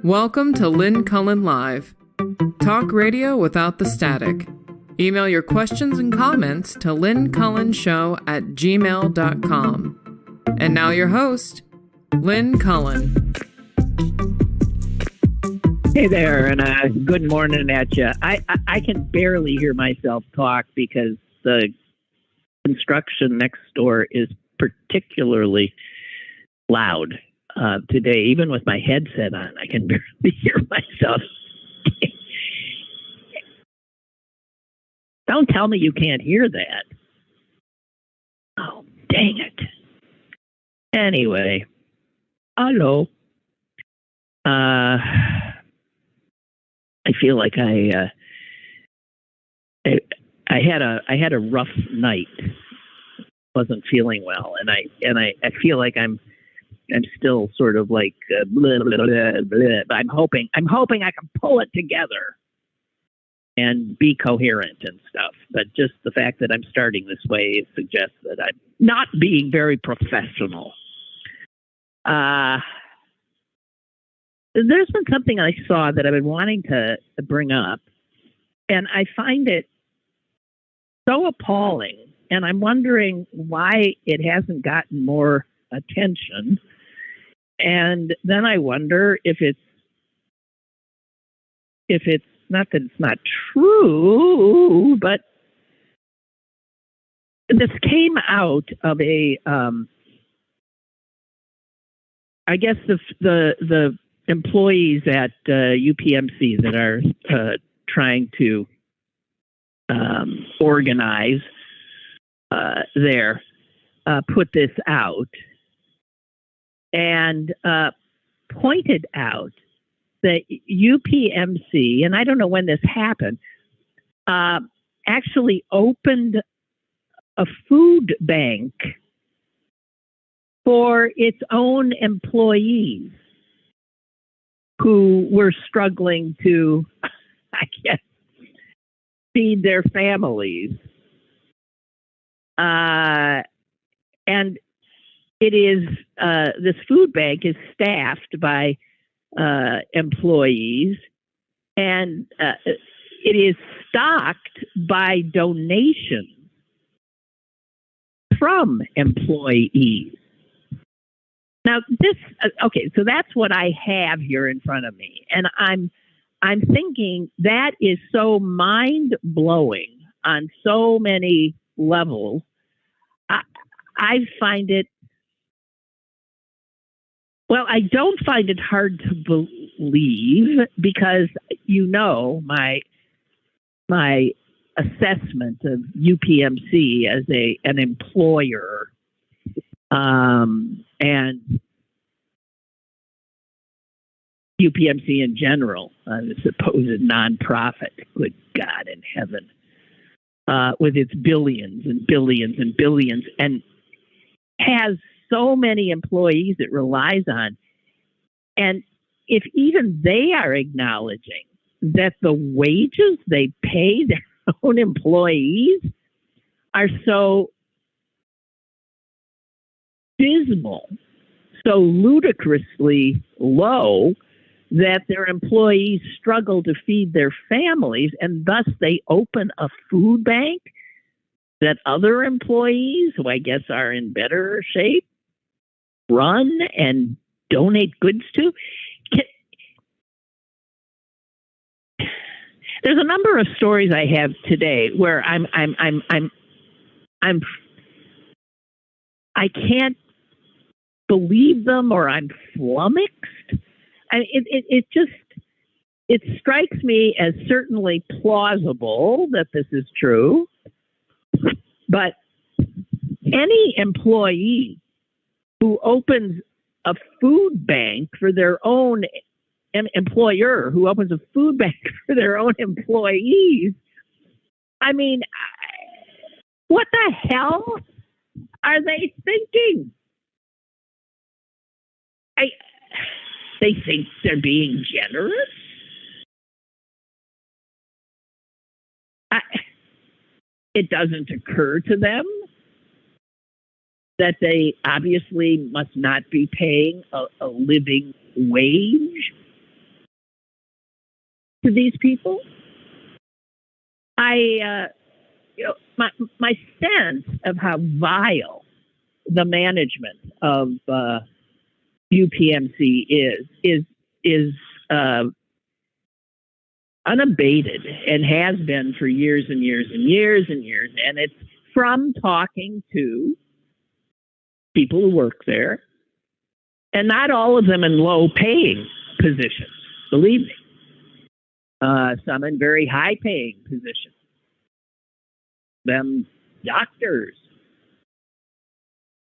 Welcome to Lynn Cullen Live. Talk radio without the static. Email your questions and comments to lynncullenshow@gmail.com. And now your host, Lynn Cullen. Hey there, and good morning at you. I can barely hear myself talk because the construction next door is particularly loud today. Even with my headset on, I can barely hear myself. Don't tell me you can't hear that. Oh, dang it. Anyway, hello. I feel like I had a rough night. Wasn't feeling well, and I feel like I'm still sort of like blah, blah, blah, blah. But I'm hoping I can pull it together and be coherent and stuff. But just the fact that I'm starting this way suggests that I'm not being very professional. There's been something I saw that I've been wanting to bring up, and I find it so appalling, and I'm wondering why it hasn't gotten more attention. And then I wonder if it's not that it's not true, but this came out of a, I guess the employees at UPMC that are trying to organize there put this out and pointed out that UPMC, and I don't know when this happened, actually opened a food bank for its own employees who were struggling to, I guess, feed their families. And it is, this food bank is staffed by employees, and it is stocked by donations from employees. Now, okay, so that's what I have here in front of me, and I'm thinking that is so mind-blowing on so many levels. I find it, well, I don't find it hard to believe because, you know, my assessment of UPMC as an employer, and UPMC in general, the supposed nonprofit, good God in heaven, with its billions and billions and billions, and has so many employees it relies on. And if even they are acknowledging that the wages they pay their own employees are so dismal, so ludicrously low, that their employees struggle to feed their families, and thus they open a food bank that other employees, who I guess are in better shape, run and donate goods to. There's a number of stories I have today where I can't believe them, or I'm flummoxed. And it strikes me as certainly plausible that this is true, but any employee who opens a food bank for their own employer, who opens a food bank for their own employees, I mean, what the hell are they thinking? They think they're being generous? It doesn't occur to them that they obviously must not be paying a living wage to these people. My sense of how vile the management of UPMC is unabated and has been for years and years and years and years. And it's from talking to people who work there, and not all of them in low-paying positions, believe me. Some in very high-paying positions. Them doctors.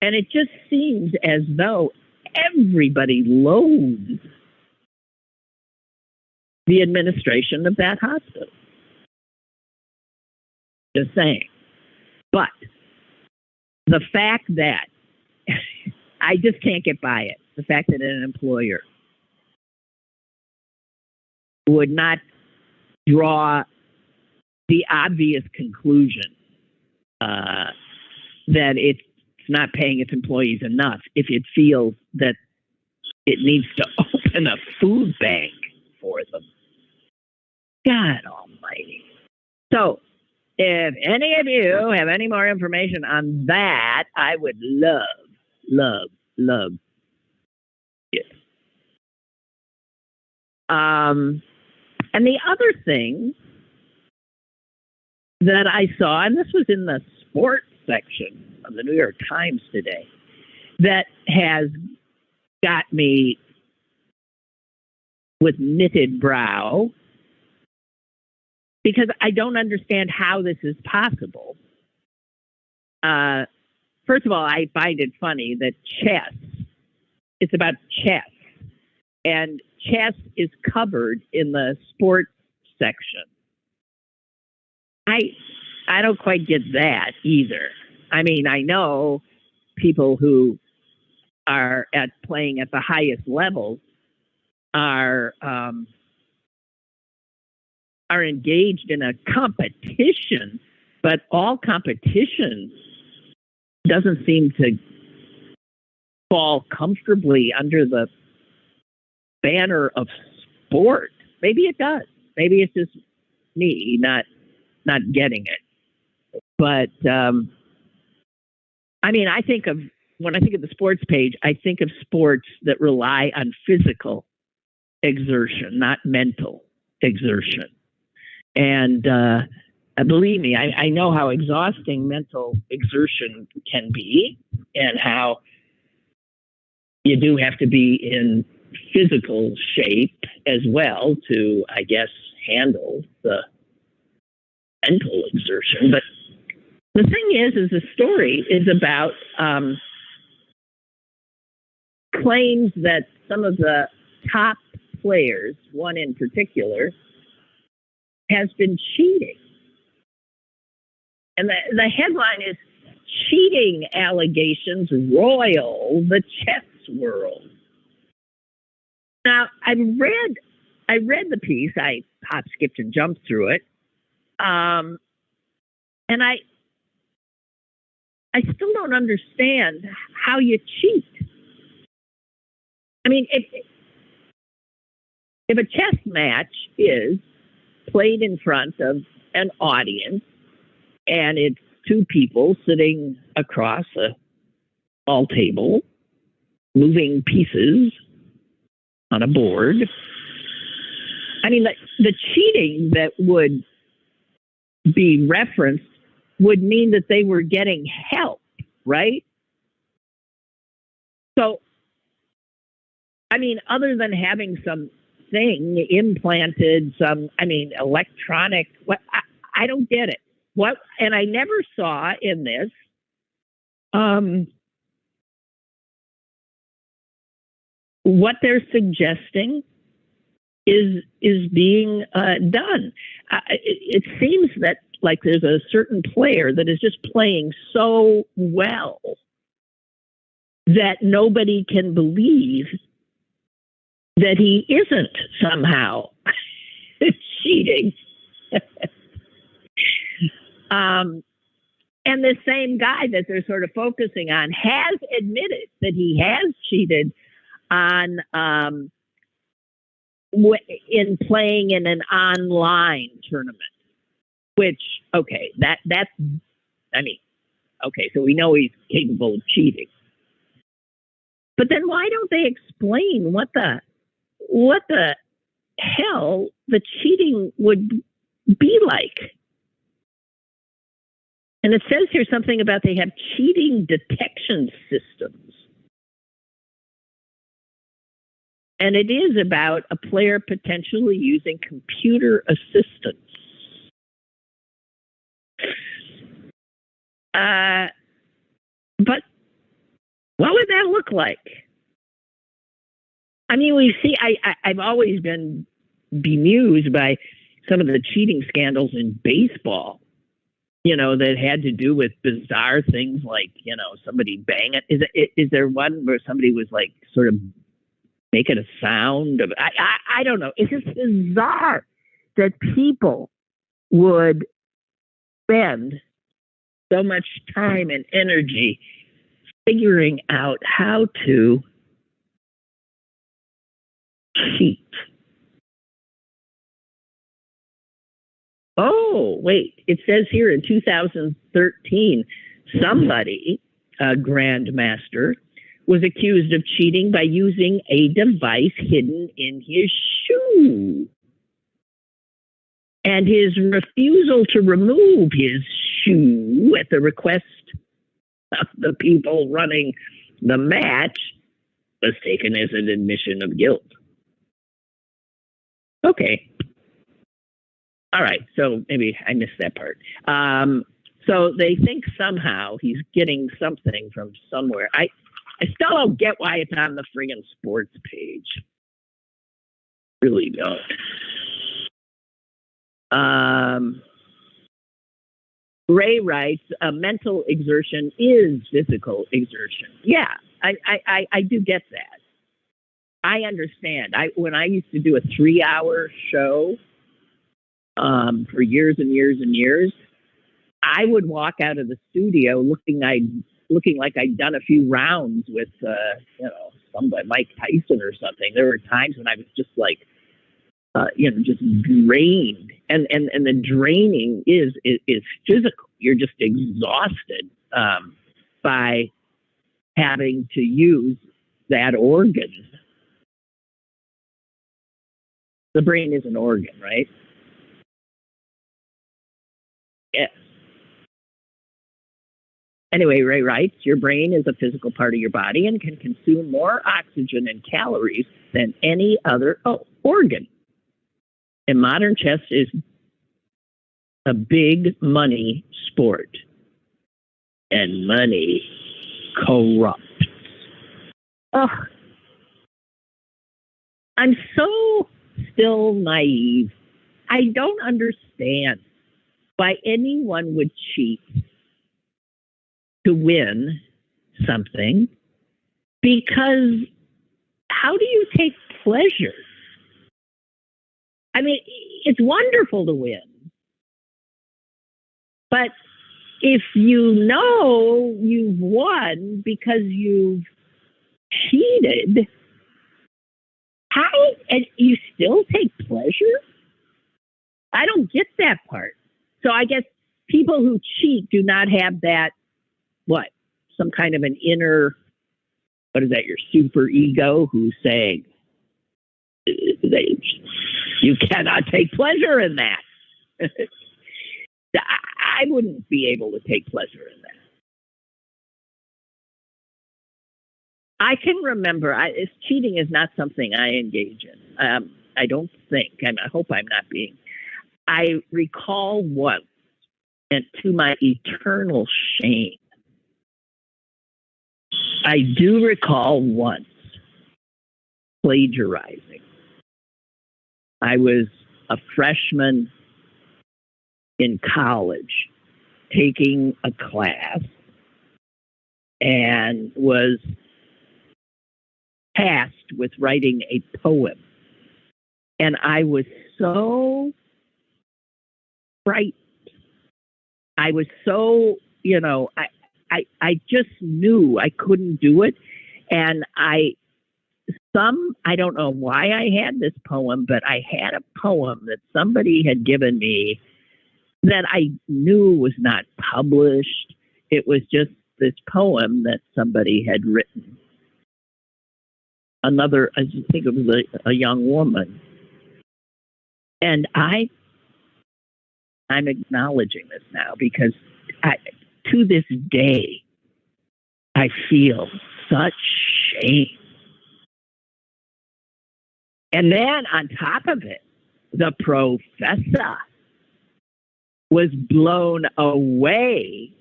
And it just seems as though everybody loathes the administration of that hospital. Just saying. But the fact that I just can't get by it, the fact that an employer would not draw the obvious conclusion that it's not paying its employees enough if it feels that it needs to open a food bank for them. God almighty. So, if any of you have any more information on that, I would love it. And the other thing that I saw, and this was in the sports section of the New York Times today, that has got me with knitted brow, because I don't understand how this is possible. First of all, I find it funny that it's about chess, and chess is covered in the sports section. I don't quite get that either. I mean, I know people who are playing at the highest levels are engaged in a competition, but all competition doesn't seem to fall comfortably under the banner of sport. Maybe it does. Maybe it's just me not getting it. But I mean, when I think of the sports page, I think of sports that rely on physical exertion, not mental exertion. And believe me, I know how exhausting mental exertion can be, and how you do have to be in physical shape as well to, I guess, handle the mental exertion. But the thing is the story is about claims that some of the top players, one in particular, has been cheating. And the headline is "Cheating Allegations Roil the Chess World." Now, I read the piece. I hop, skipped, and jumped through it. And I still don't understand how you cheat. I mean, if a chess match is played in front of an audience and it's two people sitting across a ball table, moving pieces on a board, I mean, the cheating that would be referenced would mean that they were getting help, right? So, I mean, other than having some thing implanted, electronic, I don't get it. What? And I never saw in this what they're suggesting is being done. It seems that like there's a certain player that is just playing so well that nobody can believe that he isn't somehow cheating. And the same guy that they're sort of focusing on has admitted that he has cheated on in playing in an online tournament. Which, okay, that's, I mean, okay, so we know he's capable of cheating. But then why don't they explain what the hell the cheating would be like? And it says here something about they have cheating detection systems. And it is about a player potentially using computer assistance. But what would that look like? I mean, we see, I've always been bemused by some of the cheating scandals in baseball, you know, that had to do with bizarre things like, you know, somebody bang it. Is there one where somebody was like sort of making a sound of, I don't know. It's just bizarre that people would spend so much time and energy figuring out how to cheat. Oh, wait. It says here in 2013, somebody, a grandmaster, was accused of cheating by using a device hidden in his shoe. And his refusal to remove his shoe at the request of the people running the match was taken as an admission of guilt. Okay. All right. So maybe I missed that part. So they think somehow he's getting something from somewhere. I still don't get why it's on the friggin' sports page. Really don't. Ray writes, mental exertion is physical exertion. Yeah, I do get that. I understand. When I used to do a 3-hour show for years and years and years, I would walk out of the studio looking like I'd done a few rounds with somebody, Mike Tyson or something. There were times when I was just like, just drained, and the draining is physical. You're just exhausted by having to use that organ. The brain is an organ, right? Yes. Anyway, Ray writes, your brain is a physical part of your body and can consume more oxygen and calories than any other organ. And modern chess is a big money sport. And money corrupts. Oh, I'm so still naive. I don't understand why anyone would cheat to win something, because how do you take pleasure? I mean, it's wonderful to win, but if you know you've won because you've cheated, how, and you still take pleasure? I don't get that part. So I guess people who cheat do not have that, some kind of an inner, what is that, your super ego who's saying, you cannot take pleasure in that. I wouldn't be able to take pleasure in that. I can remember, cheating is not something I engage in. I don't think, I hope I'm not being. I recall once, and to my eternal shame, I do recall once plagiarizing. I was a freshman in college taking a class and was tasked with writing a poem. And I was so frightened. I was so, I just knew I couldn't do it. And I I don't know why I had this poem, but I had a poem that somebody had given me that I knew was not published. It was just this poem that somebody had written. I think it was a young woman. And I'm acknowledging this now because to this day, I feel such shame. And then on top of it, the professor was blown away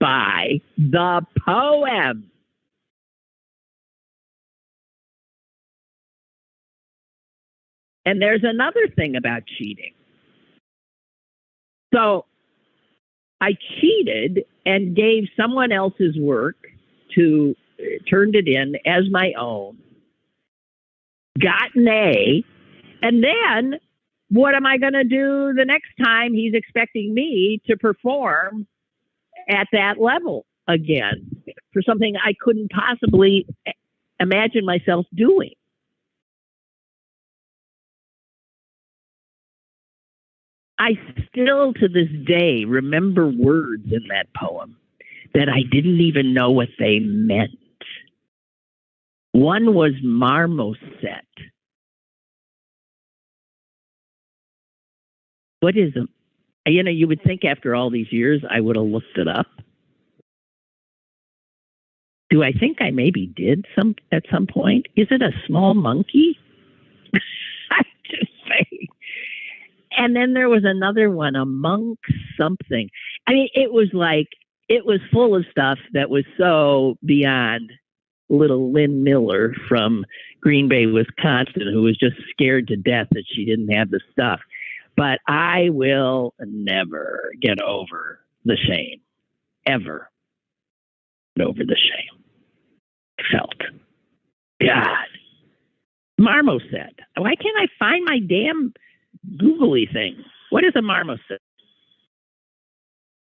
by the poem. And there's another thing about cheating. So I cheated and gave someone else's work turned it in as my own, got an A, and then what am I going to do the next time he's expecting me to perform at that level again for something I couldn't possibly imagine myself doing? I still to this day remember words in that poem that I didn't even know what they meant. One was marmoset. What is it? You know, you would think after all these years I would have looked it up. Do I think I maybe did at some point? Is it a small monkey? I'm just saying. And then there was another one, a monk something. I mean, it was full of stuff that was so beyond little Lynn Miller from Green Bay, Wisconsin, who was just scared to death that she didn't have the stuff. But I will never get over the shame, ever get over the shame I felt. God. Marmoset. Why can't I find my damn googly thing? What is a marmoset?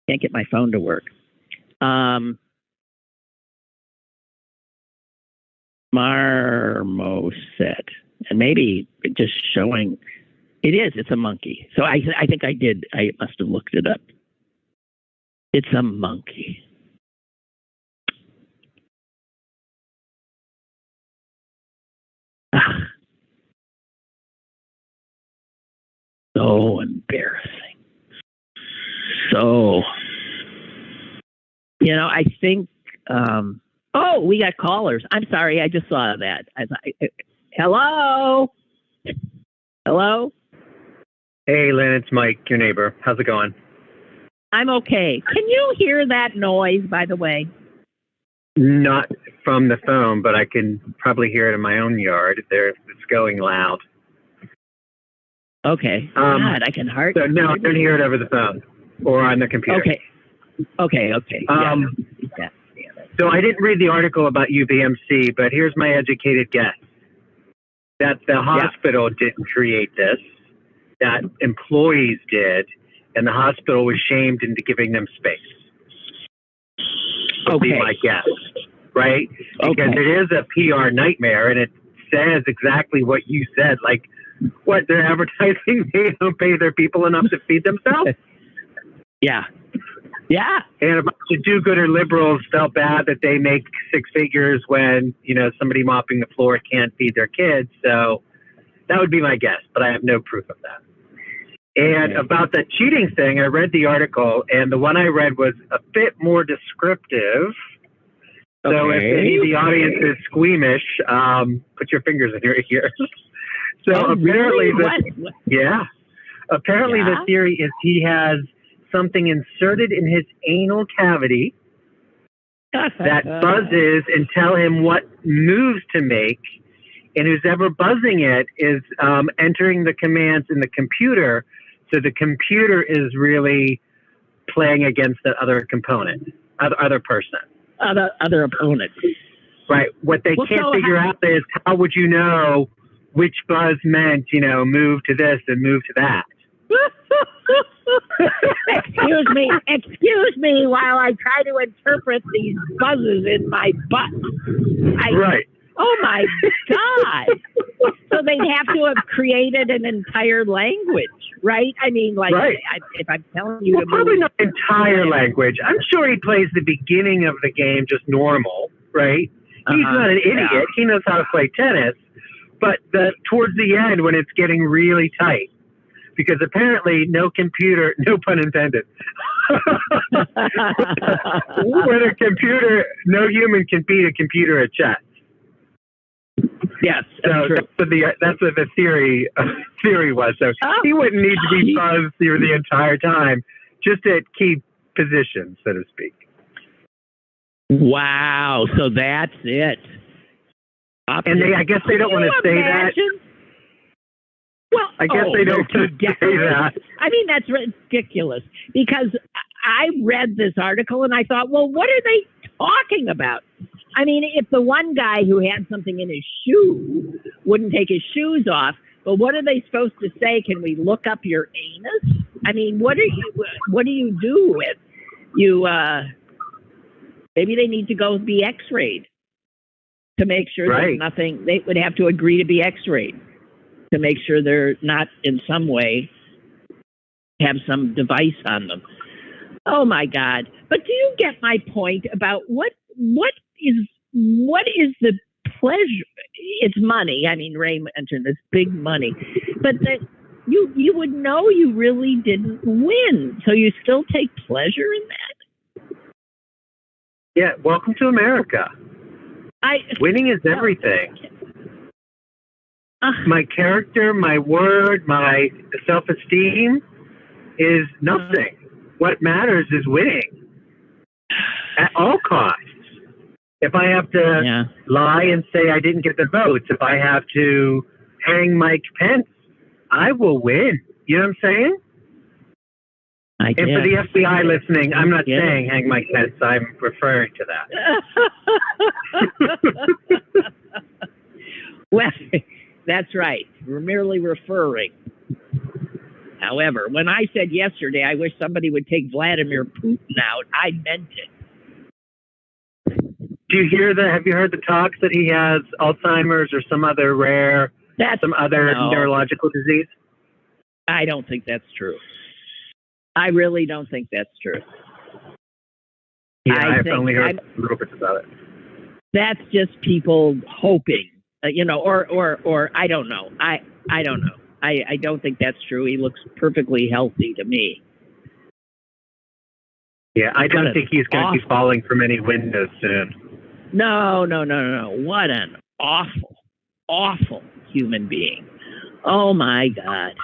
Can't get my phone to work. Marmoset. And maybe just showing... It's a monkey. So I think I did. I must have looked it up. It's a monkey. So embarrassing. So, I think, we got callers. I'm sorry. I just saw that. Hello? Hello? Hey, Lynn, it's Mike, your neighbor. How's it going? I'm okay. Can you hear that noise, by the way? Not from the phone, but I can probably hear it in my own yard. It's going loud. Okay. God, I can hardly. So no, I don't hear it over the phone or on the computer. Okay. Yeah. So I didn't read the article about UBMC, but here's my educated guess. That the hospital didn't create this, that employees did, and the hospital was shamed into giving them space. Would be my guess, right? Because it is a PR nightmare, and it says exactly what you said. Like, what, they're advertising they don't pay their people enough to feed themselves? Yeah. And a bunch of do-gooder liberals felt bad that they make six figures when, somebody mopping the floor can't feed their kids. So that would be my guess, but I have no proof of that. And about the cheating thing, I read the article, and the one I read was a bit more descriptive. So if any of the audience is squeamish, put your fingers in your ears. So apparently, the theory is he has something inserted in his anal cavity that buzzes and tell him what moves to make. And who's ever buzzing it is entering the commands in the computer. So the computer is really playing against the other component, other person. Other opponent. Right. What they can't figure out is how would you know which buzz meant, move to this and move to that. Excuse me while I try to interpret these buzzes in my butt. Right. Oh my God. So they'd have to have created an entire language, right? I mean, like, right. if I'm telling you well, to probably move, not entire language. I'm sure he plays the beginning of the game just normal, right? He's not an idiot. Yeah. He knows how to play tennis. But towards the end, when it's getting really tight, because apparently no computer, no pun intended, when a computer, no human can beat a computer at chess. Yes, that's true. That's what the theory was. So he wouldn't need to be buzzed through the entire time, just at key positions, so to speak. Wow, so that's it. And I guess they don't want to say that. Well, I guess they don't want to say that. I mean, that's ridiculous because I read this article and I thought, well, what are they talking about? I mean, if the one guy who had something in his shoe wouldn't take his shoes off, but what are they supposed to say? Can we look up your anus? I mean, what do you do with you? Maybe they need to go be X-rayed to make sure there's nothing. They would have to agree to be X-rayed to make sure they're not in some way have some device on them. Oh my God! But do you get my point about what is the pleasure? It's money. I mean, Ray mentioned this big money, but that you would know you really didn't win, so you still take pleasure in that. Yeah, welcome to America. Winning is everything. My character, my word, my self-esteem is nothing. What matters is winning at all costs. If I have to lie and say I didn't get the votes, if I have to hang Mike Pence, I will win. You know what I'm saying? And for the FBI listening, I'm not saying hang Mike Pence. I'm referring to that. Well, that's right. We're merely referring. However, when I said yesterday, I wish somebody would take Vladimir Putin out, I meant it. Have you heard the talks that he has Alzheimer's or some other neurological disease? I don't think that's true. I really don't think that's true. Yeah, I've only heard a little bit about it. That's just people hoping, or I don't know. I don't know. I don't think that's true. He looks perfectly healthy to me. Yeah, I don't think he's going to be falling from any windows soon. No. What an awful human being. Oh, my God.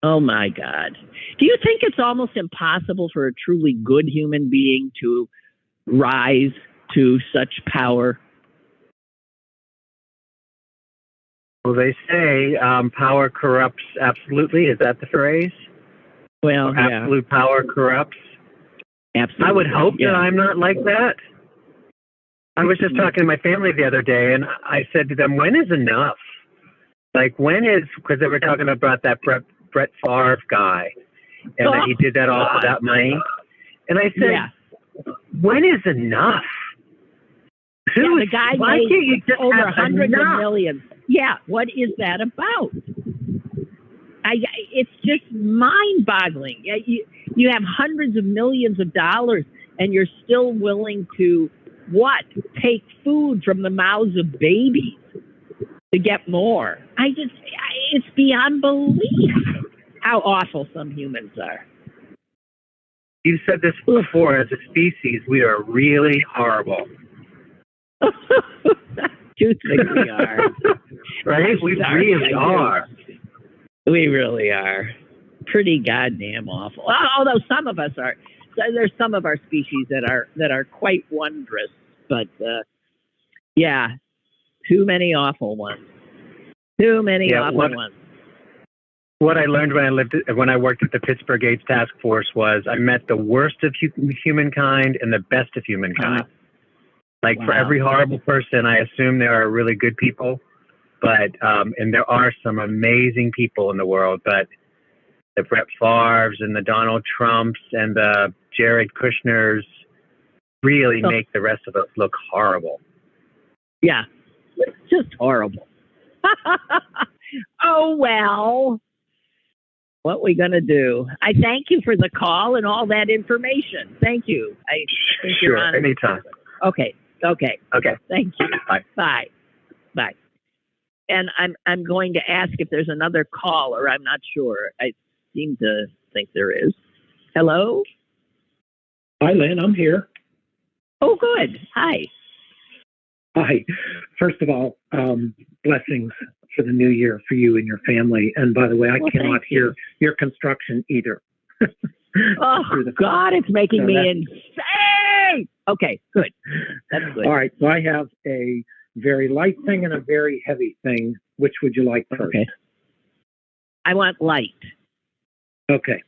Oh, my God. Do you think it's almost impossible for a truly good human being to rise to such power? Well, they say power corrupts absolutely. Is that the phrase? Well, absolute power corrupts. Absolutely. I would hope that I'm not like that. I was just talking to my family the other day, and I said to them, when is enough? Like, because they were talking about that Brett Favre guy, and that he did that all for that money. And I said, when is enough? The guy made over hundreds of millions. Yeah, what is that about? It's just mind-boggling. You have hundreds of millions of dollars, and you're still willing to take food from the mouths of babies to get more. It's beyond belief how awful some humans are. You've said this before. As a species, we are really horrible. You think we are? Right? We really are. We really are. Pretty goddamn awful. Although some of us are. There's some of our species that are quite wondrous, but too many awful ones. Too many awful ones. What I learned when I worked at the Pittsburgh AIDS Task Force was I met the worst of humankind and the best of humankind. For every horrible person, I assume there are really good people, but and there are some amazing people in the world, but the Brett Favres and the Donald Trumps and the Jared Kushners really make the rest of us look horrible. Yeah. just horrible. Oh, well, what we going to do? I thank you for the call and all that information. Thank you. I think you're on. Anytime. Okay. Okay. Thank you. Bye. Bye. And I'm going to ask if there's another caller. I'm not sure. I seem to think there is. Hello? Hi, Lynn. I'm here. Oh, good. Hi. Hi. First of all, blessings for the new year for you and your family. And by the way, I cannot hear your construction either. Oh, God, it's making me insane. Okay, good. That's good. All right. So I have a very light thing and a very heavy thing. Which would you like first? Okay. I want light. Okay.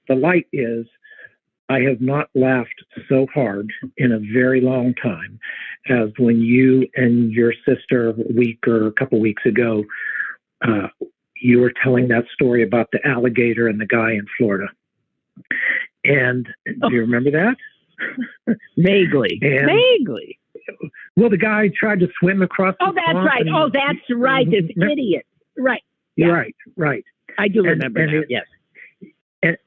The light is I have not laughed so hard in a very long time as when you and your sister a couple weeks ago, you were telling that story about the alligator and the guy in Florida. And do you remember that? Vaguely. Vaguely. Well, the guy tried to swim across the that's right. That's right. This idiot. Right. Yeah. Right. I do remember that, yes.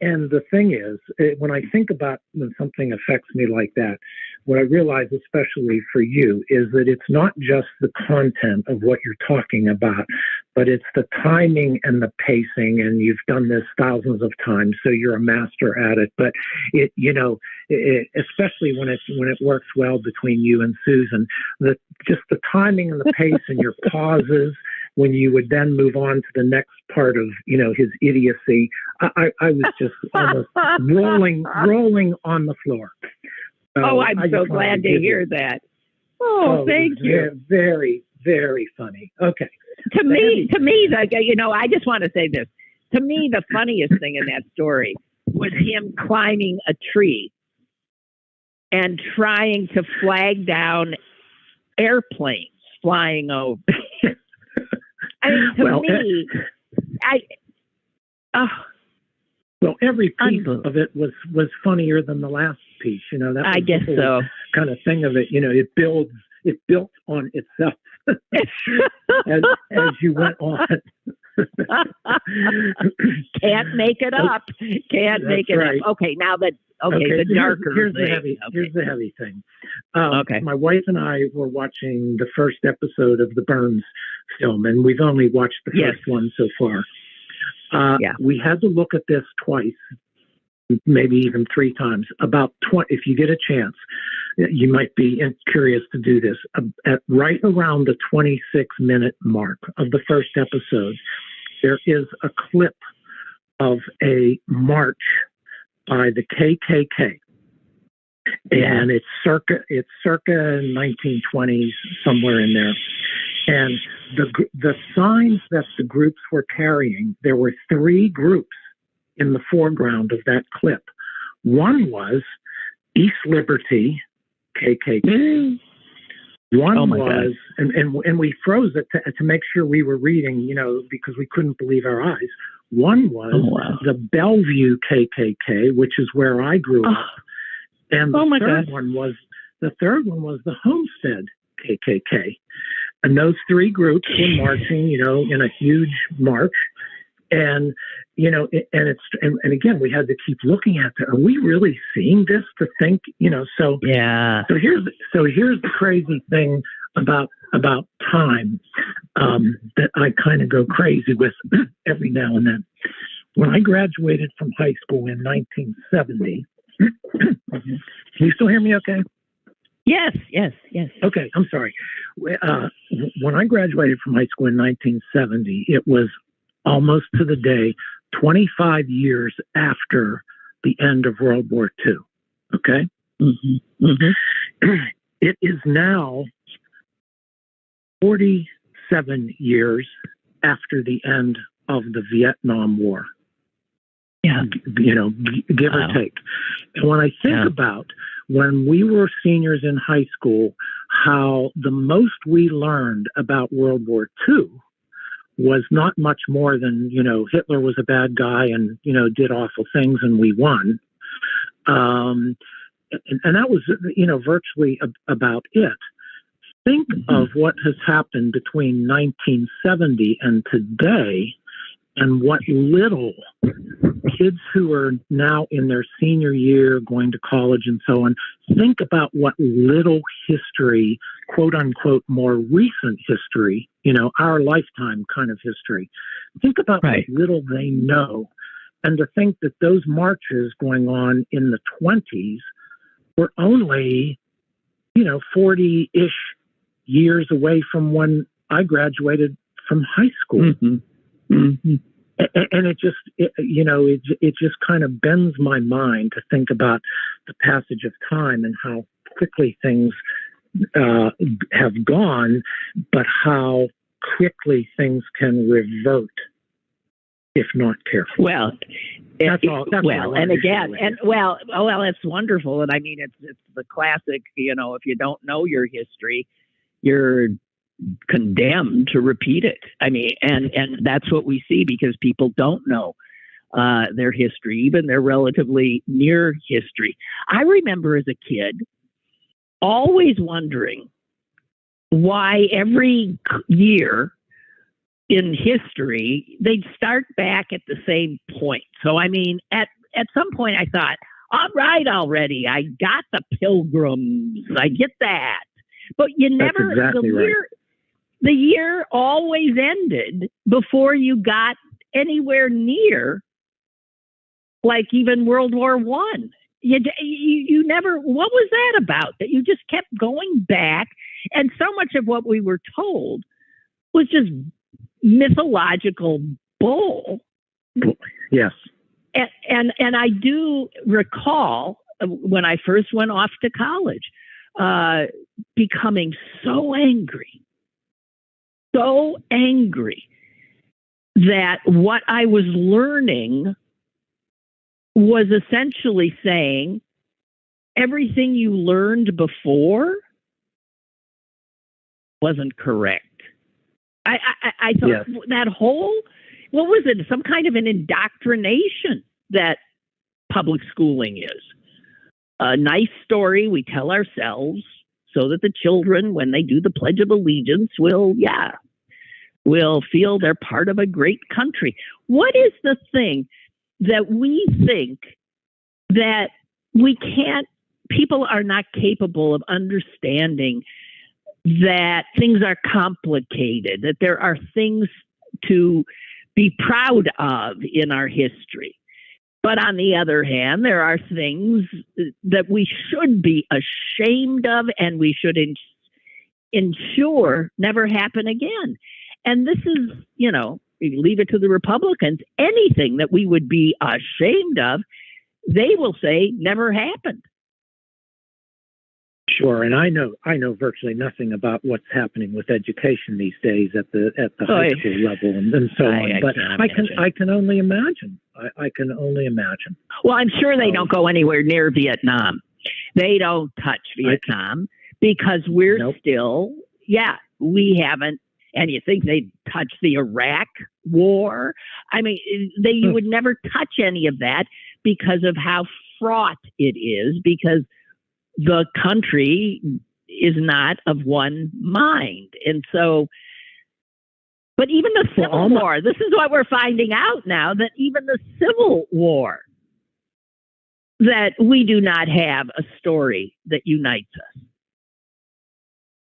And the thing is, when I think about when something affects me like that, what I realize, especially for you, is that it's not just the content of what you're talking about, but it's the timing and the pacing. And you've done this thousands of times, so you're a master at it. But especially when it works well between you and Susan, just the timing and the pace and your pauses when you would then move on to the next part of, his idiocy. I was just almost rolling on the floor. So I'm so glad to hear that. Oh, thank you. Very, very funny. Okay. To me, I just want to say this. To me, the funniest thing in that story was him climbing a tree and trying to flag down airplanes flying over. I mean, well, every piece of it was funnier than the last piece. That I guess so. Kind of thing of it. It built on itself as you went on. Can't make it up. Can't make it up. Okay, now that the darker. Here's the heavy thing. My wife and I were watching the first episode of the Burns film, and we've only watched the first one so far. We had to look at this twice, maybe even 3 times. About 20. If you get a chance, you might be curious to do this. At right around the 26-minute mark of the first episode, there is a clip of a march by the KKK, and it's circa 1920s, somewhere in there. And the signs that the groups were carrying, there were 3 groups in the foreground of that clip. One was East Liberty, KKK. One was, and we froze it to make sure we were reading, because we couldn't believe our eyes. One was the Bellevue KKK, which is where I grew up, and the third one was the Homestead KKK. And those 3 groups were marching, in a huge march. And, and again, we had to keep looking at it. Are we really seeing this to think, so here's the crazy thing about time, that I kind of go crazy with every now and then. When I graduated from high school in 1970, can you still hear me okay? Yes. Okay, I'm sorry. When I graduated from high school in 1970, it was almost to the day 25 years after the end of World War II. Okay? Mm-hmm. Mm-hmm. It is now 47 years after the end of the Vietnam War. Yeah. Give or take. And when I think about when we were seniors in high school, how the most we learned about World War II was not much more than, Hitler was a bad guy and, did awful things and we won. And that was, virtually about it. think of what has happened between 1970 and today, and what little kids who are now in their senior year going to college and so on, think about what little history, quote unquote, more recent history, our lifetime kind of history. Think about what little they know. And to think that those marches going on in the 20s were only, 40-ish years away from when I graduated from high school. Mm-hmm. Mm-hmm. And it just kind of bends my mind to think about the passage of time and how quickly things have gone, but how quickly things can revert if not careful. Well, it's wonderful, and I mean it's the classic. If you don't know your history, you're condemned to repeat it. I mean, and that's what we see because people don't know their history, even their relatively near history. I remember as a kid always wondering why every year in history they'd start back at the same point. So I mean, at some point I thought, all right, already, I got the Pilgrims, I get that, but you never. That's exactly right. The year always ended before you got anywhere near, like even World War One. You never. What was that about? That you just kept going back, and so much of what we were told was just mythological bull. Yes. And I do recall when I first went off to college, becoming so angry that what I was learning was essentially saying everything you learned before wasn't correct. I thought that whole, what was it? Some kind of an indoctrination that public schooling is. A nice story we tell ourselves so that the children, when they do the Pledge of Allegiance, will feel they're part of a great country. What is the thing that we think that people are not capable of understanding, that things are complicated, that there are things to be proud of in our history? But on the other hand, there are things that we should be ashamed of and we should ensure never happen again. And this is, leave it to the Republicans, anything that we would be ashamed of, they will say never happened. Sure, and I know virtually nothing about what's happening with education these days at the high school level and so on. But I can only imagine. I can only imagine. Well, I'm sure they don't go anywhere near Vietnam. They don't touch Vietnam because we're still, we haven't. And you think they'd touch the Iraq war? I mean, you would never touch any of that because of how fraught it is, because the country is not of one mind. And so, but even the Civil War, this is what we're finding out now, that even the Civil War, that we do not have a story that unites us.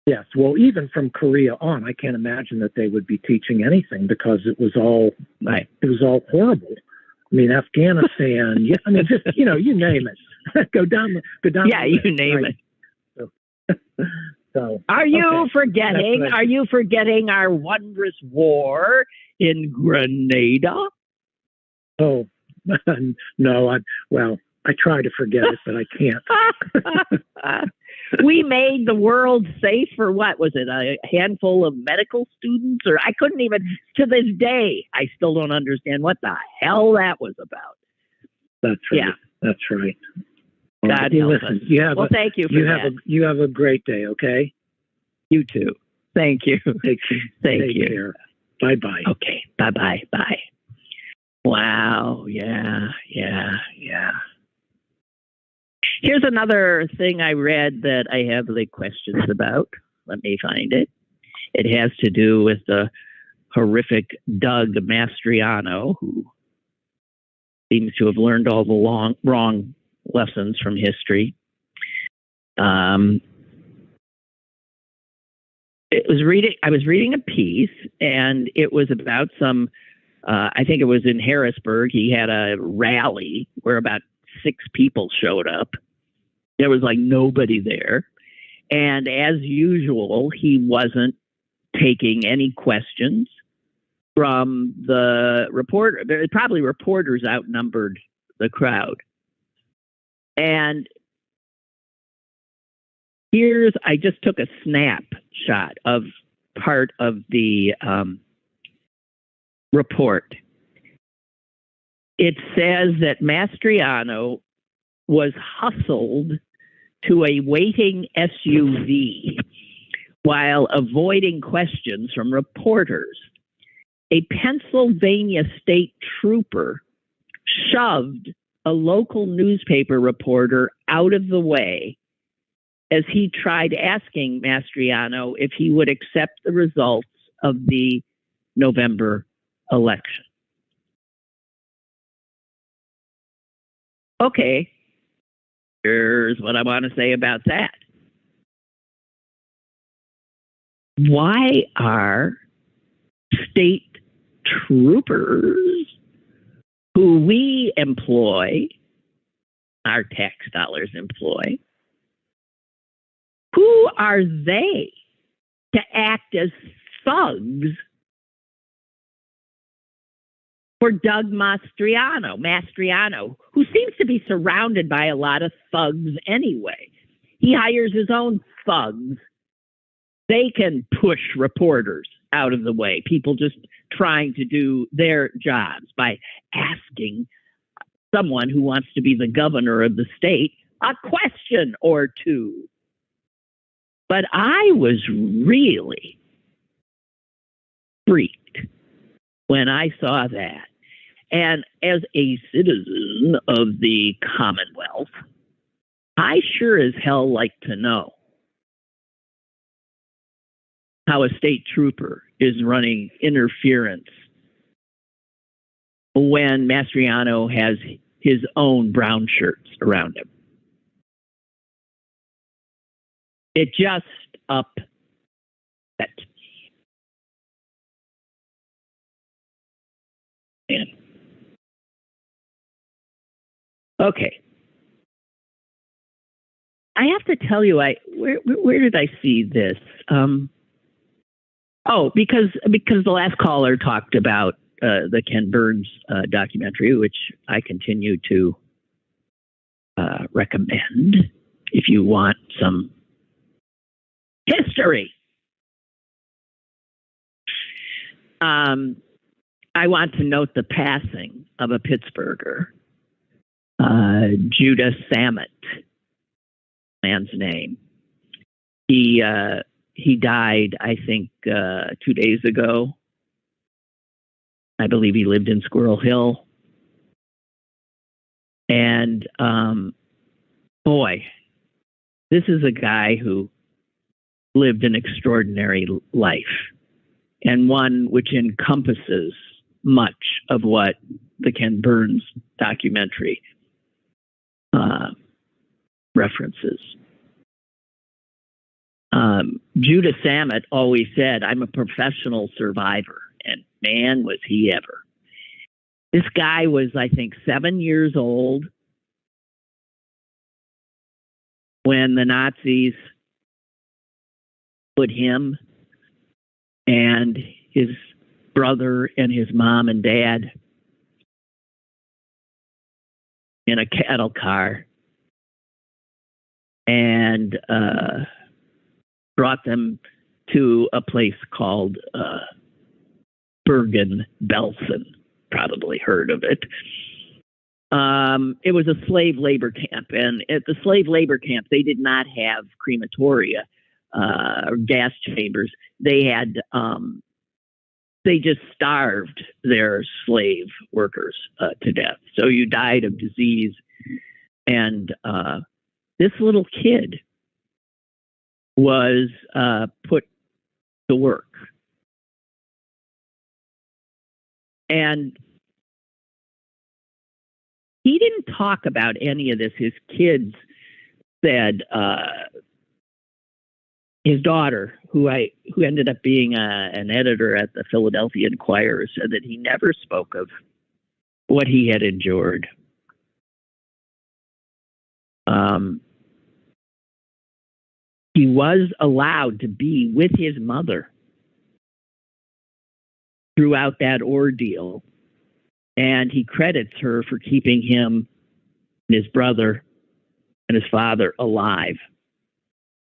Yes, well, even from Korea on, I can't imagine that they would be teaching anything because it was all It was all horrible. I mean, Afghanistan. Just you name it. go down. Yeah, you name it. So, are you forgetting? Are you forgetting our wondrous war in Grenada? Oh no! I try to forget it, but I can't. We made the world safe for what was it? A handful of medical students, or I couldn't even. To this day, I still don't understand what the hell that was about. That's right. Yeah. That's right. God help us. Thank you for that. You have a great day, okay? You too. Thank you. Take you. Care. Bye-bye. Okay. Bye. Wow. Yeah. Here's another thing I read that I have questions about. Let me find it. It has to do with the horrific Doug Mastriano, who seems to have learned all the wrong lessons from history. I was reading a piece, and it was about some, I think it was in Harrisburg. He had a rally where about 6 people showed up. There was like nobody there. And as usual, he wasn't taking any questions from the reporter. Probably reporters outnumbered the crowd. And I just took a snapshot of part of the report. It says that Mastriano was hustled to a waiting SUV while avoiding questions from reporters. A Pennsylvania state trooper shoved a local newspaper reporter out of the way as he tried asking Mastriano if he would accept the results of the November election. Okay, here's what I want to say about that. Why are state troopers who we employ, our tax dollars employ, who are they to act as thugs for Doug Mastriano, who seems to be surrounded by a lot of thugs anyway? He hires his own thugs. They can push reporters out of the way, people just trying to do their jobs by asking someone who wants to be the governor of the state a question or two. But I was really freaked when I saw that. And as a citizen of the Commonwealth, I sure as hell like to know how a state trooper is running interference when Mastriano has his own brown shirts around him. It just upset me. Man. Okay. I have to tell you, where did I see this? Because the last caller talked about the Ken Burns documentary, which I continue to recommend if you want some history. I want to note the passing of a Pittsburgher, Judah Samet, man's name. He died, I think, 2 days ago. I believe he lived in Squirrel Hill. And boy, this is a guy who lived an extraordinary life, and one which encompasses much of what the Ken Burns documentary references. Judah Samet always said, "I'm a professional survivor," and man, was he ever. This guy was, I think, 7 years old when the Nazis put him and his brother and his mom and dad in a cattle car and brought them to a place called Bergen-Belsen. Probably heard of it. It was a slave labor camp, and at the slave labor camp, they did not have crematoria or gas chambers. They had they just starved their slave workers to death. So you died of disease, and this little kid was put to work. And he didn't talk about any of this. His kids said, his daughter, who ended up being an editor at the Philadelphia Inquirer, said that he never spoke of what he had endured. He was allowed to be with his mother throughout that ordeal, and he credits her for keeping him and his brother and his father alive.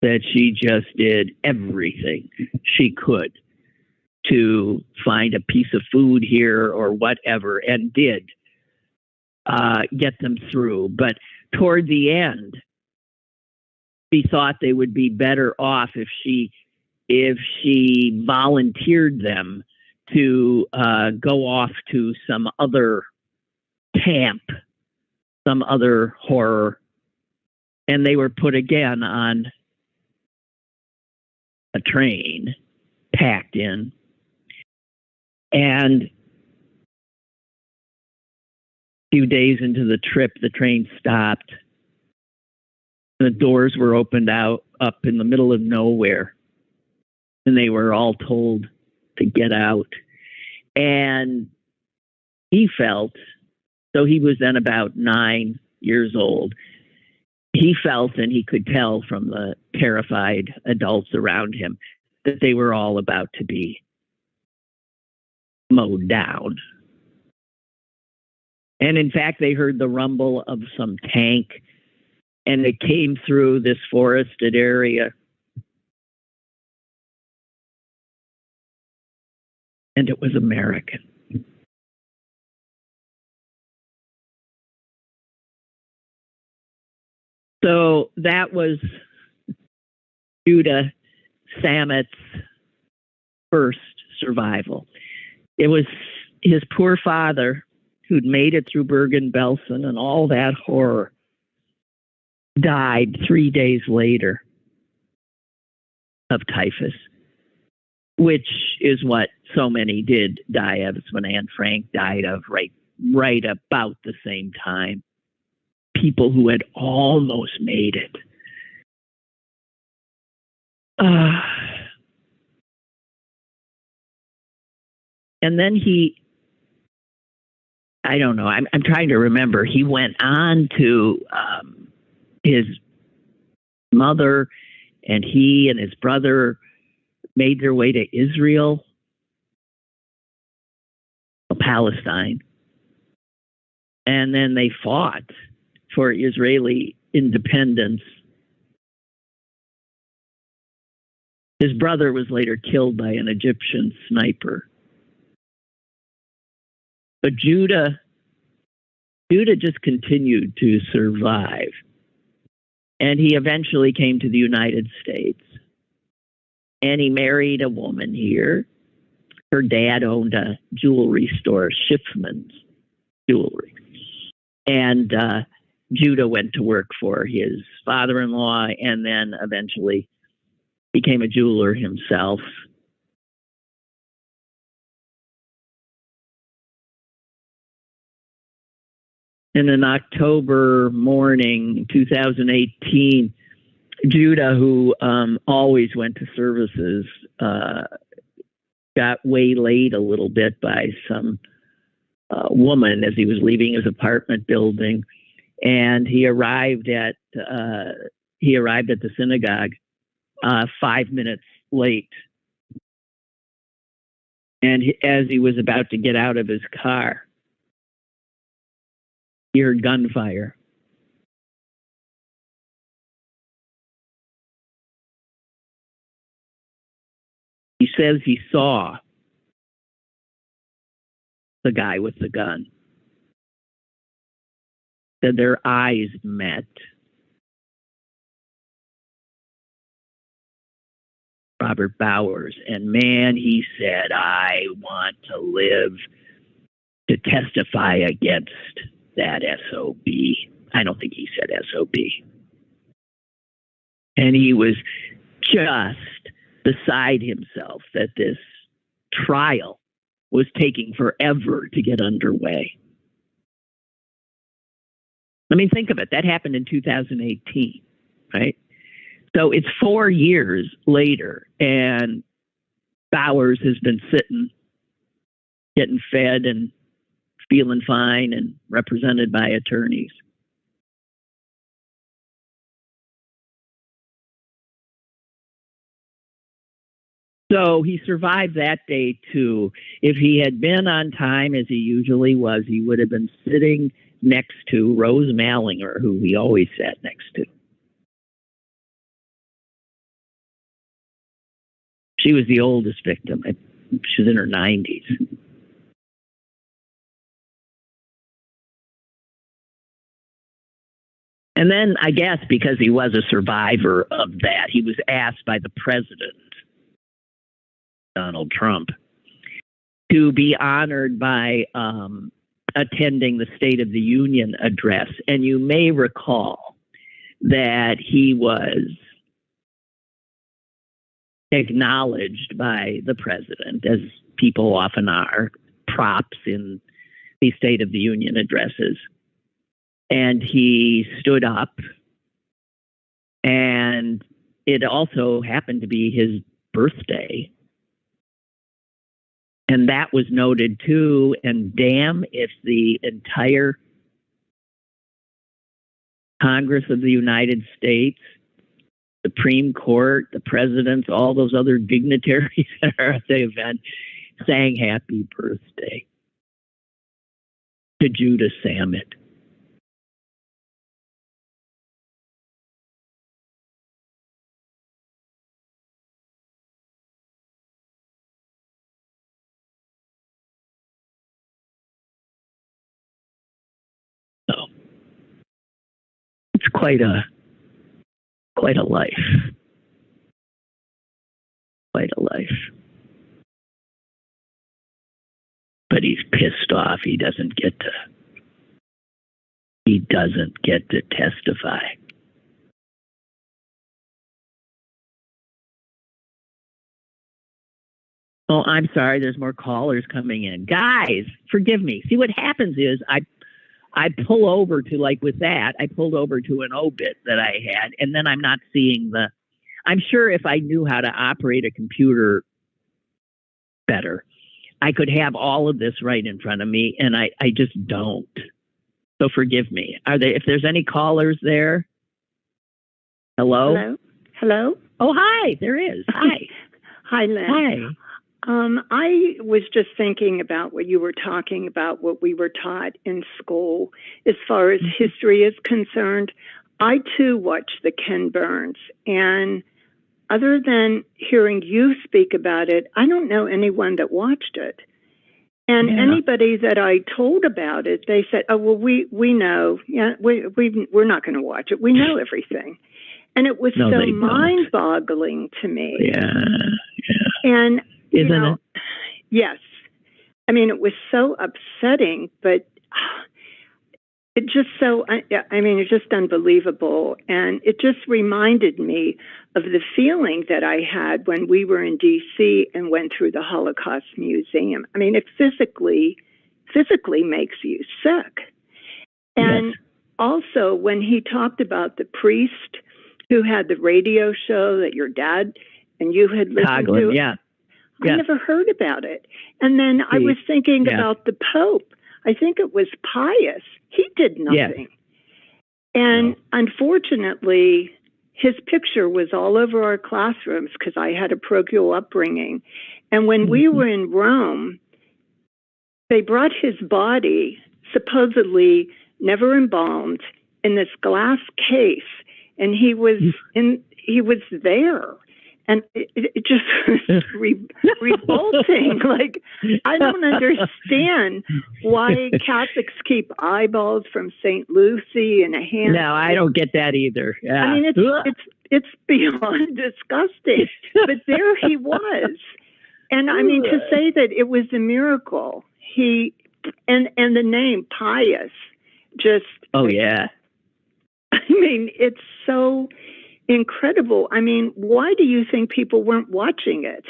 That she just did everything she could to find a piece of food here or whatever, and did get them through. But toward the end, she thought they would be better off if she volunteered them to go off to some other camp, some other horror, and they were put again on a train, packed in, and a few days into the trip, the train stopped. The doors were opened up in the middle of nowhere, and they were all told to get out. And he felt, so he was then about 9 years old, he felt, and he could tell from the terrified adults around him, that they were all about to be mowed down. And in fact, they heard the rumble of some tank, and it came through this forested area. And it was American. So that was Judah Samet's first survival. It was his poor father, who'd made it through Bergen-Belsen and all that horror, died 3 days later of typhus, which is what so many did die of. It's when Anne Frank died of right about the same time. People who had almost made it. And then I don't know, I'm trying to remember. He went on to his mother, and he and his brother made their way to Israel, Palestine, and then they fought for Israeli independence. His brother was later killed by an Egyptian sniper. But Judah just continued to survive. And he eventually came to the United States. And he married a woman here. Her dad owned a jewelry store, Schiffman's Jewelry. And Judah went to work for his father-in-law, and then eventually became a jeweler himself. And in October morning, 2018, Judah, who always went to services, got waylaid a little bit by some woman as he was leaving his apartment building, and he arrived at the synagogue 5 minutes late. And as he was about to get out of his car, he heard gunfire. He says he saw the guy with the gun. That their eyes met. Robert Bowers. And man, he said, I want to live to testify against that SOB. I don't think he said SOB. And he was just beside himself that this trial was taking forever to get underway. I mean, think of it. That happened in 2018, right? So it's 4 years later, and Bowers has been sitting, getting fed and feeling fine and represented by attorneys. So he survived that day too. If he had been on time as he usually was, he would have been sitting next to Rose Mallinger, who he always sat next to. She was the oldest victim. She was in her 90s. And then, I guess, because he was a survivor of that, he was asked by the president, Donald Trump, to be honored by attending the State of the Union address. And you may recall that he was acknowledged by the president, as people often are, props in the State of the Union addresses. And he stood up, and it also happened to be his birthday. And that was noted too. And damn, if the entire Congress of the United States, Supreme Court, the presidents, all those other dignitaries that are at the event sang happy birthday to Judah Samet. So it's quite a life. Quite a life. But he's pissed off. He doesn't get to testify. Oh, I'm sorry. There's more callers coming in. Guys, forgive me. See, what happens is I pull over to, like with that, I pulled over to an obit that I had, and then I'm not seeing I'm sure if I knew how to operate a computer better, I could have all of this right in front of me, and I just don't. So forgive me. If there's any callers there? Hello? Hello? Oh, hi. There is. Hi. Hi, Lynn. Hi. I was just thinking about what you were talking about, what we were taught in school as far as history is concerned. I, too, watched the Ken Burns, and other than hearing you speak about it, I don't know anyone that watched it. And anybody that I told about it, they said, oh, well, we know. Yeah, we're not going to watch it. We know everything. And it was so mind-boggling to me. Yeah. And Isn't it? Yes. I mean, it was so upsetting, but it just it's just unbelievable. And it just reminded me of the feeling that I had when we were in D.C. and went through the Holocaust Museum. I mean, it physically makes you sick. And also, when he talked about the priest who had the radio show that your dad and you had listened to, I never heard about it. And then I was thinking about the Pope. I think it was Pius. He did nothing. And unfortunately, his picture was all over our classrooms because I had a parochial upbringing. And when we were in Rome, they brought his body, supposedly never embalmed, in this glass case. And he was there. And it just was revolting. Like, I don't understand why Catholics keep eyeballs from St. Lucy and a hand. No, I don't get that either. Yeah. I mean, it's beyond disgusting. But there he was. And I mean, to say that it was a miracle, and the name Pius just. Oh, yeah. I mean, it's incredible. I mean, why do you think people weren't watching it?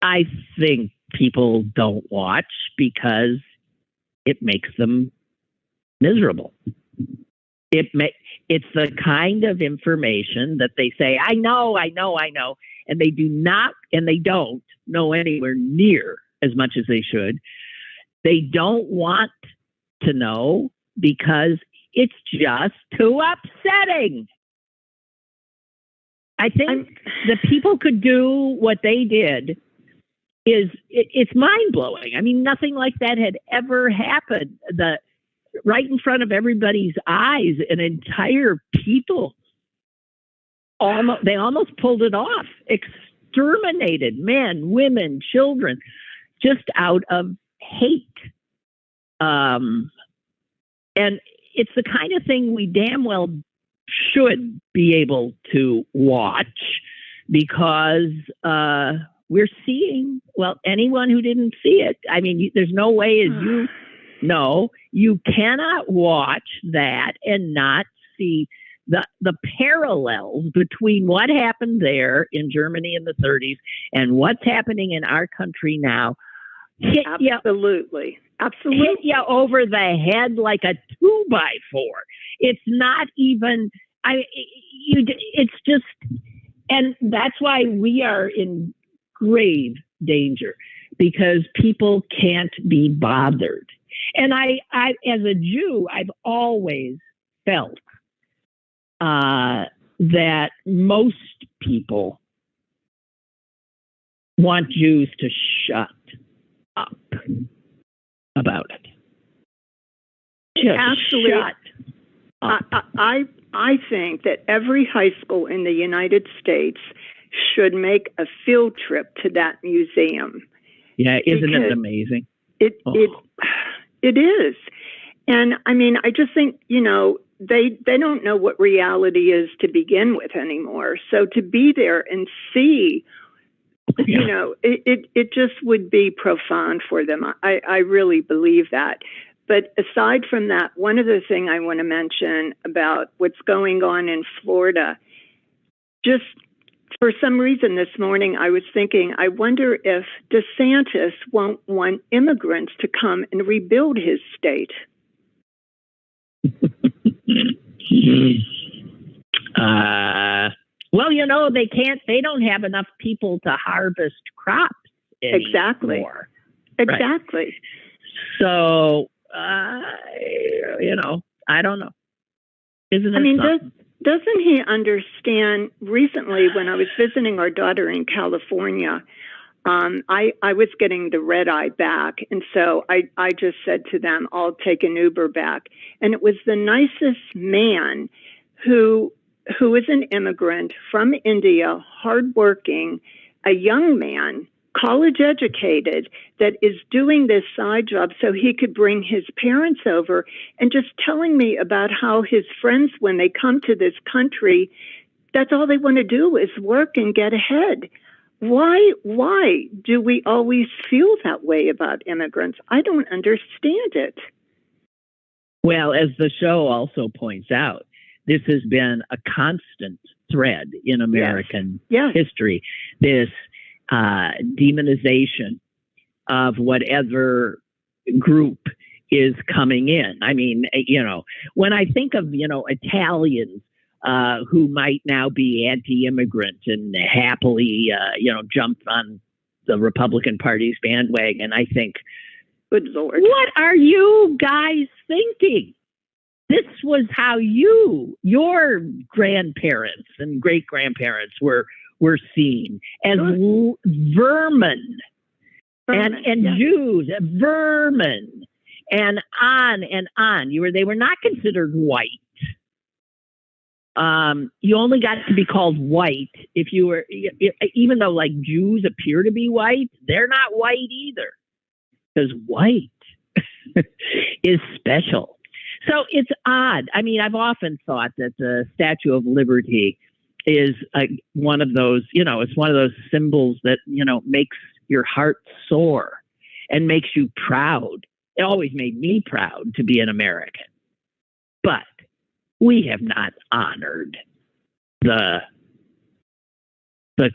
I think people don't watch because it makes them miserable. It's the kind of information that they say, I know, and they don't know anywhere near as much as they should. They don't want to know because it's just too upsetting. I think the people could do what they did it's mind-blowing. I mean, nothing like that had ever happened. Right in front of everybody's eyes, an entire people, they almost pulled it off, exterminated men, women, children, just out of hate. And it's the kind of thing we damn well should be able to watch because we're seeing, well, anyone who didn't see it, I mean, there's no way, as you know, you cannot watch that and not see the parallels between what happened there in Germany in the 30s and what's happening in our country now. Absolutely. Hit you over the head like a 2x4. It's not even, it's just, and that's why we are in grave danger because people can't be bothered. And I as a Jew, I've always felt that most people want Jews to shut up about it. Absolutely. Shut up. I think that every high school in the United States should make a field trip to that museum. Yeah, isn't it amazing? It is. And I mean, I just think, they don't know what reality is to begin with anymore. So to be there and see, it just would be profound for them. I really believe that. But aside from that, one other thing I want to mention about what's going on in Florida, just for some reason this morning, I was thinking, I wonder if DeSantis won't want immigrants to come and rebuild his state. Well, they can't, they don't have enough people to harvest crops anymore. Exactly. Right. So, I don't know. Isn't it doesn't he understand? Recently, when I was visiting our daughter in California, I was getting the red eye back. And so I just said to them, I'll take an Uber back. And it was the nicest man who is an immigrant from India, hardworking, a young man, college educated, that is doing this side job so he could bring his parents over, and just telling me about how his friends, when they come to this country, that's all they want to do is work and get ahead. Why do we always feel that way about immigrants? I don't understand it. Well, as the show also points out, this has been a constant thread in American history. This demonization of whatever group is coming in. I mean, when I think of, Italians who might now be anti-immigrant and happily, jump on the Republican Party's bandwagon, I think, good Lord, what are you guys thinking? This was how your grandparents and great-grandparents were seen as vermin and Jews, vermin, and on and on. They were not considered white. You only got to be called white if you were, even though like Jews appear to be white, they're not white either, because white is special. So it's odd. I mean, I've often thought that the Statue of Liberty is one of those, it's one of those symbols that, makes your heart soar and makes you proud. It always made me proud to be an American. But we have not honored the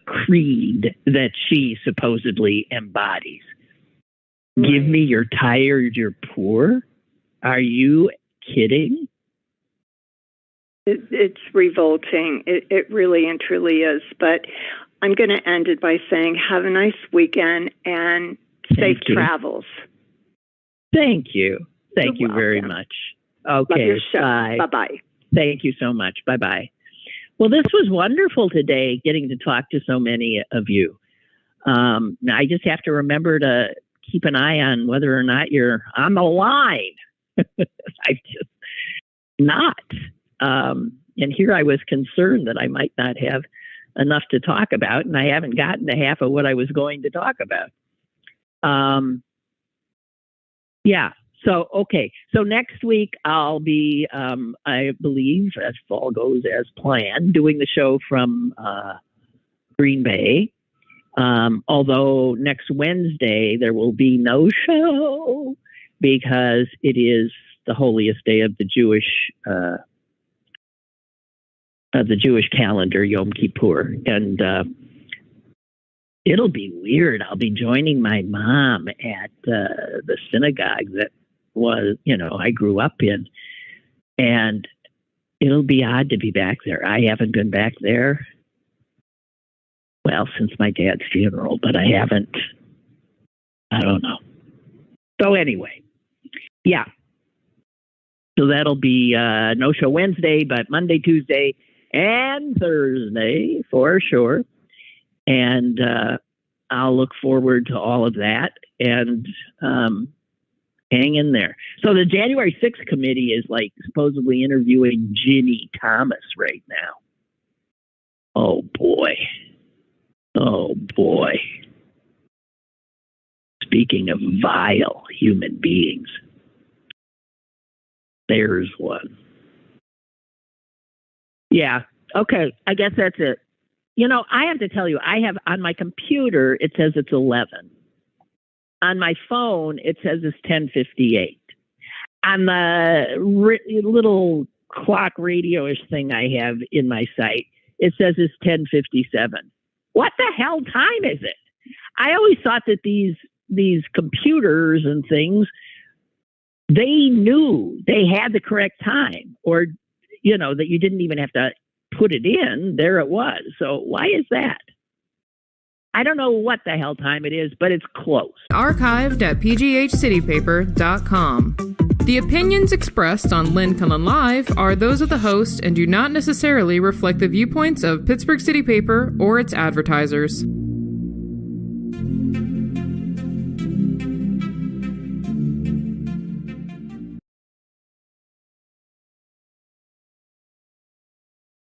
creed that she supposedly embodies. Right. Give me you're tired, you're poor. Are you kidding? It's revolting. It really and truly is. But I'm going to end it by saying have a nice weekend and safe travels. Thank you. Thank You're you very welcome. much. Love Okay. your show. Bye. Bye-bye. Thank you so much. Bye-bye. Well, this was wonderful today, getting to talk to so many of you. I just have to remember to keep an eye on whether or not you're on the line. I'm just not. And here I was concerned that I might not have enough to talk about, and I haven't gotten to half of what I was going to talk about. Yeah. So, okay. So next week I'll be, I believe, as fall goes as planned, doing the show from Green Bay. Although next Wednesday there will be no show because it is the holiest day of the Jewish calendar, Yom Kippur, and it'll be weird. I'll be joining my mom at the synagogue that I grew up in, and it'll be odd to be back there. I haven't been back there, well, since my dad's funeral, but I don't know. So anyway, yeah. So that'll be no show Wednesday, but Monday, Tuesday, and Thursday for sure. And I'll look forward to all of that and hang in there. So the January 6th committee is like supposedly interviewing Ginny Thomas right now. Oh boy. Oh boy. Speaking of vile human beings, there's one. Yeah. Okay. I guess that's it. I have to tell you, I have on my computer, it says it's 11. On my phone, it says it's 10:58. On the little clock radio-ish thing I have in my site, it says it's 10:57. What the hell time is it? I always thought that these computers and things, they knew they had the correct time, or that you didn't even have to put it in. There it was. So why is that? I don't know what the hell time it is, but it's close. Archived at pghcitypaper.com. The opinions expressed on Lynn Cullen Live are those of the host and do not necessarily reflect the viewpoints of Pittsburgh City Paper or its advertisers.